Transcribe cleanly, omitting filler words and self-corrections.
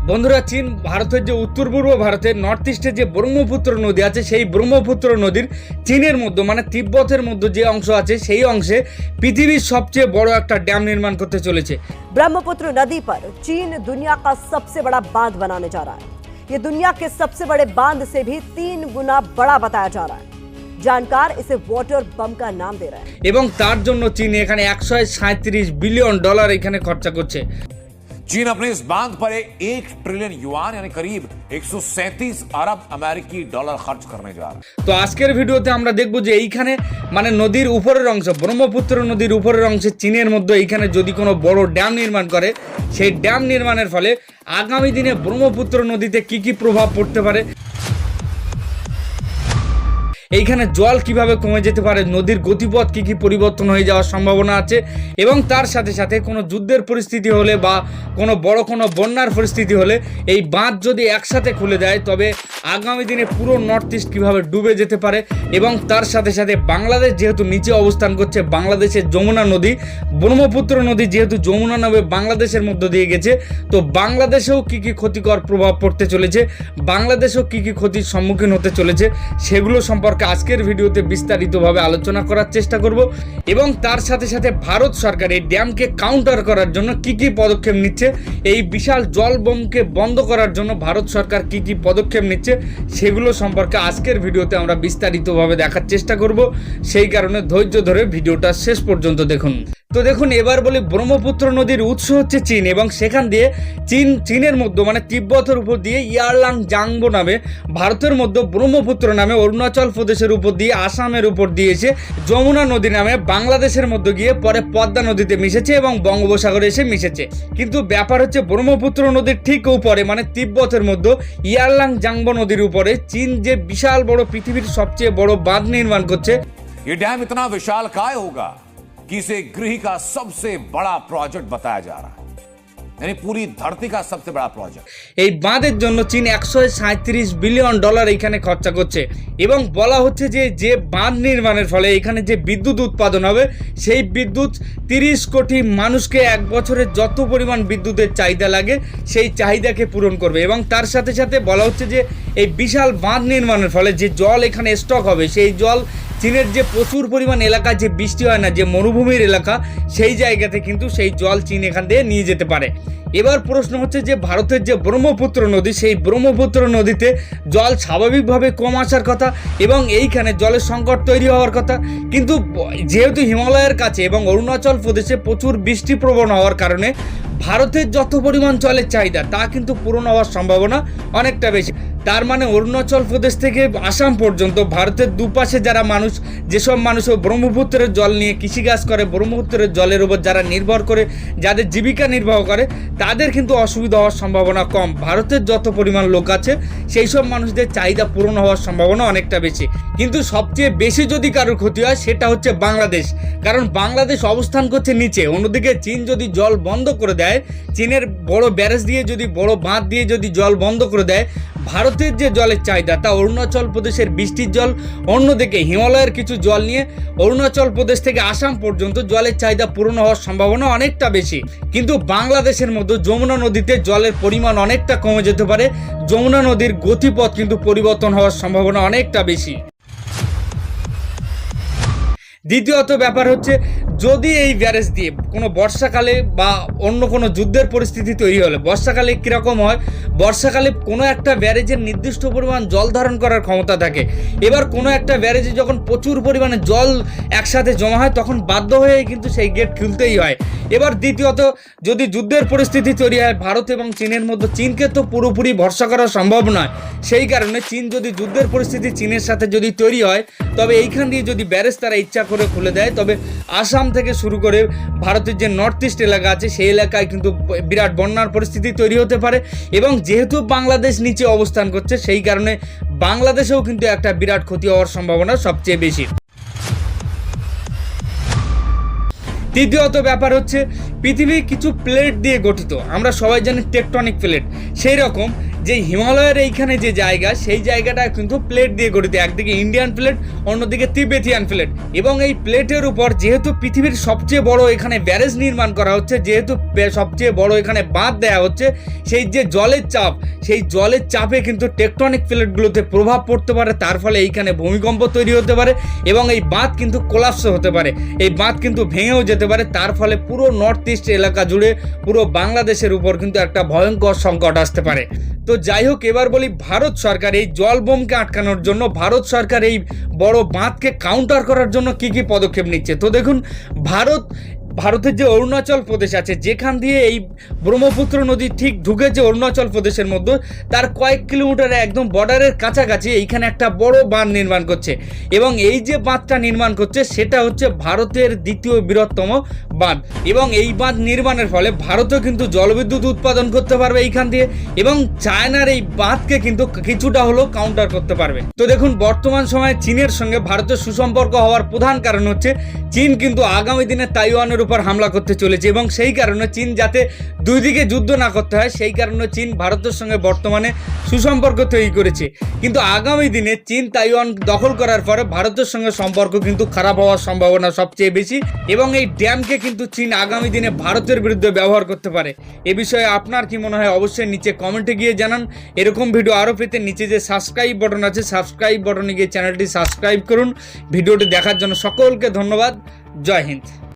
বন্ধুরা, চীন ভারতের যে উত্তর পূর্ব ভারতের নর্থ ইস্টে যে ব্রহ্মপুত্র নদী আছে, সেই ব্রহ্মপুত্র নদীর চীনের মধ্যে মানে তিব্বতের মধ্যে যে অংশ আছে, সেই অংশে পৃথিবীর সবচেয়ে বড় একটা ড্যাম নির্মাণ করতে চলেছে। ब्रह्मपुत्र नदी पर चीन दुनिया का सबसे बड़ा बांध बनाने जा रहा है। ये दुनिया के सबसे बड़े बांध से भी 3 गुना बड़ा बताया जा रहा है। जानकार इसे वाटर बम का नाम दे रहे हैं। এবং তার জন্য চীন এখানে 137 বিলিয়ন ডলার এখানে খরচা করছে। चीन अपने इस बांध पर 1 ट्रिलियन युआन यानी करीब 137 अरब अमेरिकी डॉलर खर्च करने जा रहा है। তো আজকের ভিডিওতে আমরা দেখব যে এইখানে মানে নদীর উপরের অংশ, ব্রহ্মপুত্র নদীর উপরের অংশে চীনের মধ্যে এইখানে যদি কোনো বড় ড্যাম নির্মাণ করে, সেই ড্যাম নির্মাণের ফলে আগামী দিনে ব্রহ্মপুত্র নদীতে কি কি প্রভাব পড়তে পারে, এইখানে জল কিভাবে কমে যেতে পারে, নদীর গতিপথ কি কি পরিবর্তন হয়ে যাওয়ার সম্ভাবনা আছে, এবং তার সাথে সাথে কোনো যুদ্ধের পরিস্থিতি হলে বা কোনো বড় কোনো বন্যার পরিস্থিতি হলে এই বাঁধ যদি একসাথে খুলে দেয় তবে আগামী দিনে পুরো নর্থ ইস্ট কীভাবে ডুবে যেতে পারে। এবং তার সাথে সাথে বাংলাদেশ যেহেতু নিচে অবস্থান করছে, বাংলাদেশের যমুনা নদী, ব্রহ্মপুত্র নদী যেহেতু যমুনা নামে বাংলাদেশের মধ্য দিয়ে গেছে, তো বাংলাদেশেও কি কি ক্ষতিকর প্রভাব পড়তে চলেছে, বাংলাদেশেও কি কি ক্ষতির সম্মুখীন হতে চলেছে, সেগুলো সম্পর্কে আজকের ভিডিওতে বিস্তারিতভাবে আলোচনা করার চেষ্টা করব। এবং তার সাথে সাথে ভারত সরকার এই ড্যামকে কাউন্টার করার জন্য কি কি পদক্ষেপ নিচ্ছে, এই বিশাল জল বোমকে বন্ধ করার জন্য ভারত সরকার কি কি পদক্ষেপ নিচ্ছে, সেগুলো সম্পর্কে আজকের ভিডিওতে আমরা বিস্তারিতভাবে দেখার চেষ্টা করব। সেই কারণে ধৈর্য ধরে ভিডিওটা শেষ পর্যন্ত দেখুন। তো দেখুন, এবার বলি, ব্রহ্মপুত্র নদীর উৎস হচ্ছে চীন, এবং সেখান দিয়ে চীনের মধ্যে মানে তিব্বতের উপর দিয়ে ইয়ারলাং জাংবো নামে, ভারতের মধ্যে ব্রহ্মপুত্র নামে অরুণাচল প্রদেশের উপর দিয়ে, আসামের উপর দিয়ে এসে যমুনা নদী নামে বাংলাদেশের মধ্যে গিয়ে পরে পদ্মা নদীতে মিশেছে এবং বঙ্গোপসাগরে এসে মিশেছে। কিন্তু ব্যাপার হচ্ছে ব্রহ্মপুত্র নদীর ঠিক উপরে মানে তিব্বতের মধ্যে ইয়ারলাং জাংবো নদীর উপরে চীন যে বিশাল বড় পৃথিবীর সবচেয়ে বড় বাঁধ নির্মাণ করছে। ये डैम इतना विशालकाय होगा कि इसे गृह का सबसे बड़ा प्रोजेक्ट बताया जा रहा है, यानी पूरी धरती का सबसे बड़ा प्रोजेक्ट। এই বাঁধের জন্য চীন 137 বিলিয়ন ডলার এখানে খরচা করছে, এবং বলা হচ্ছে যে যে বাঁধ নির্মাণের ফলে এখানে যে বিদ্যুৎ উৎপাদন হবে, সেই বিদ্যুৎ 30 কোটি মানুষকে এক বছরে যত পরিমাণ বিদ্যুতের চাহিদা লাগে সেই চাহিদাকে পূরণ করবে। এবং তার সাথে সাথে বলা হচ্ছে যে এই বিশাল বাঁধ নির্মাণের ফলে যে জল এখানে স্টক হবে, সেই জল চীনের যে প্রচুর পরিমাণ এলাকা যে বৃষ্টি হয় না, যে মরুভূমির এলাকা, সেই জায়গাতে কিন্তু সেই জল চীন এখান থেকে নিয়ে যেতে পারে। এবার প্রশ্ন হচ্ছে যে ভারতের যে ব্রহ্মপুত্র নদী, সেই ব্রহ্মপুত্র নদীতে জল স্বাভাবিকভাবে কম আসার কথা এবং এইখানে জলের সংকট তৈরি হওয়ার কথা, কিন্তু যেহেতু হিমালয়ের কাছে এবং অরুণাচল প্রদেশে প্রচুর বৃষ্টিপ্রবণ হওয়ার কারণে ভারতের যত পরিমাণ জলের চাহিদা তা কিন্তু পূরণ হওয়ার সম্ভাবনা অনেকটা বেশি। তার মানে অরুণাচল প্রদেশ থেকে আসাম পর্যন্ত ভারতের দুপাশে যারা মানুষ, যেসব মানুষ ব্রহ্মপুত্রের জল নিয়ে কৃষিকাজ করে, ব্রহ্মপুত্রের জলের উপর যারা নির্ভর করে, যাদের জীবিকা নির্বাহ করে, তাদের কিন্তু অসুবিধা হওয়ার সম্ভাবনা কম। ভারতের যত পরিমাণ লোক আছে সেই সব মানুষদের চাহিদা পূরণ হওয়ার সম্ভাবনা অনেকটা বেশি। কিন্তু সবচেয়ে বেশি যদি কারোর ক্ষতি হয় সেটা হচ্ছে বাংলাদেশ, কারণ বাংলাদেশ অবস্থান করছে নিচে। অন্যদিকে চীন যদি জল বন্ধ করে দেয়, চীনের বড় ব্যারেজ দিয়ে যদি, বড় বাঁধ দিয়ে যদি জল বন্ধ করে দেয়, ভারতের যে জলের চাহিদা তা অরুণাচল প্রদেশের বৃষ্টির জল, অন্যদিকে হিমালয়ের কিছু জল নিয়ে অরুণাচল প্রদেশ থেকে আসাম পর্যন্ত জলের চাহিদা পূরণ হওয়ার সম্ভাবনা অনেকটা বেশি। কিন্তু বাংলাদেশের মধ্যে যমুনা নদীতে জলের পরিমাণ অনেকটা কমে যেতে পারে, যমুনা নদীর গতিপথ কিন্তু পরিবর্তন হওয়ার সম্ভাবনা অনেকটা বেশি। দ্বিতীয়ত ব্যাপার হচ্ছে, যদি এই ব্যারেজ দিয়ে কোনো বর্ষাকালে বা অন্য কোনো যুদ্ধের পরিস্থিতি তৈরি হলে, বর্ষাকালে কীরকম হয়, বর্ষাকালে কোনো একটা ব্যারেজের নির্দিষ্ট পরিমাণ জল ধারণ করার ক্ষমতা থাকে। এবার কোনো একটা ব্যারেজে যখন প্রচুর পরিমাণে জল একসাথে জমা হয়, তখন বাধ্য হয়ে কিন্তু সেই গেট খুলতেই হয়। এবার দ্বিতীয়ত, যদি যুদ্ধের পরিস্থিতি তৈরি হয় ভারত এবং চীনের মধ্যে, চীনকে তো পুরোপুরি ভরসা করা সম্ভব নয়। সেই কারণে চীন যদি যুদ্ধের পরিস্থিতি চীনের সাথে যদি তৈরি হয়, তবে এইখান দিয়ে যদি ব্যারেজ তারা ইচ্ছা করে খুলে দেয়, তবে আসাম থেকে শুরু করে ভারতের যে নর্থ ইস্ট এলাকা আছে সেই এলাকায় কিন্তু বিরাট বন্যার পরিস্থিতি তৈরি হতে পারে। এবং যেহেতু বাংলাদেশ নিচে অবস্থান করছে, সেই কারণে বাংলাদেশেও কিন্তু একটা বিরাট ক্ষতি হওয়ার সম্ভাবনা সবচেয়ে বেশি। তৃতীয়ত ব্যাপার হচ্ছে, পৃথিবী কিছু প্লেট দিয়ে গঠিত, আমরা সবাই জানি টেকটনিক প্লেট। সেই রকম যে হিমালয়ের এইখানে যে জায়গা, সেই জায়গাটা কিন্তু প্লেট দিয়ে গঠিত, একদিকে ইন্ডিয়ান প্লেট, অন্যদিকে তিবেতিয়ান প্লেট। এবং এই প্লেটের উপর যেহেতু পৃথিবীর সবচেয়ে বড় এখানে ব্যারেজ নির্মাণ করা হচ্ছে, যেহেতু সবচেয়ে বড় এখানে বাঁধ দেওয়া হচ্ছে, সেই যে জলের চাপ, সেই জলের চাপে কিন্তু টেকটনিক প্লেটগুলোতে প্রভাব পড়তে পারে, তার ফলে এইখানে ভূমিকম্প তৈরি হতে পারে এবং এই বাঁধ কিন্তু কোলাপস হতে পারে, এই বাঁধ কিন্তু ভেঙেও যেতে পারে, তার ফলে পুরো নর্থ ইস্ট এলাকা জুড়ে পুরো বাংলাদেশের উপর কিন্তু একটা ভয়ঙ্কর সংকট আসতে পারে। তো যাই হোক, এবার বলি ভারত সরকার এই জল বোমকে আটকানোর জন্য, ভারত সরকার এই বড় বাঁধকে কাউন্টার করার জন্য কি কি পদক্ষেপ নিচ্ছে। তো দেখুন, ভারতের যে অরুণাচল প্রদেশ আছে, যেখান দিয়ে এই ব্রহ্মপুত্র নদী ঠিক ঢুকেছে অরুণাচল প্রদেশের মধ্যে, তার কয়েক কিলোমিটারে একদম বর্ডারের কাছাকাছি এইখানে একটা বড় বাঁধ নির্মাণ করছে। এবং এই যে বাঁধটা নির্মাণ করছে সেটা হচ্ছে ভারতের দ্বিতীয় বৃহত্তম বাঁধ। এবং এই বাঁধ নির্মাণের ফলে ভারতও কিন্তু জলবিদ্যুৎ উৎপাদন করতে পারবে এইখান দিয়ে, এবং চায়নার এই বাঁধকে কিন্তু কিছুটা হলেও কাউন্টার করতে পারবে। তো দেখুন, বর্তমান সময়ে চীনের সঙ্গে ভারতের সুসম্পর্ক হওয়ার প্রধান কারণ হচ্ছে চীন কিন্তু আগামী দিনে তাইওয়ানের উপর হামলা করতে চলেছে, এবং সেই কারণে চীন যাতে দুই দিকে যুদ্ধ না করতে হয়, সেই কারণে চীন ভারতের সঙ্গে বর্তমানে সুসম্পর্ক তৈরি করেছে। কিন্তু আগামী দিনে চীন তাইওয়ান দখল করার পরে ভারতের সঙ্গে সম্পর্ক কিন্তু খারাপ হওয়ার সম্ভাবনা সবচেয়ে বেশি, এবং এই ড্যামকে কিন্তু চীন আগামী দিনে ভারতের বিরুদ্ধে ব্যবহার করতে পারে। এ বিষয়ে আপনার কি মনে হয় অবশ্যই নিচে কমেন্টে গিয়ে জানান। এরকম ভিডিও আরও পেতে নিচে যে সাবস্ক্রাইব বাটন আছে, সাবস্ক্রাইব বাটনে গিয়ে চ্যানেলটি সাবস্ক্রাইব করুন। ভিডিওটি দেখার জন্য সকলকে ধন্যবাদ। জয় হিন্দ।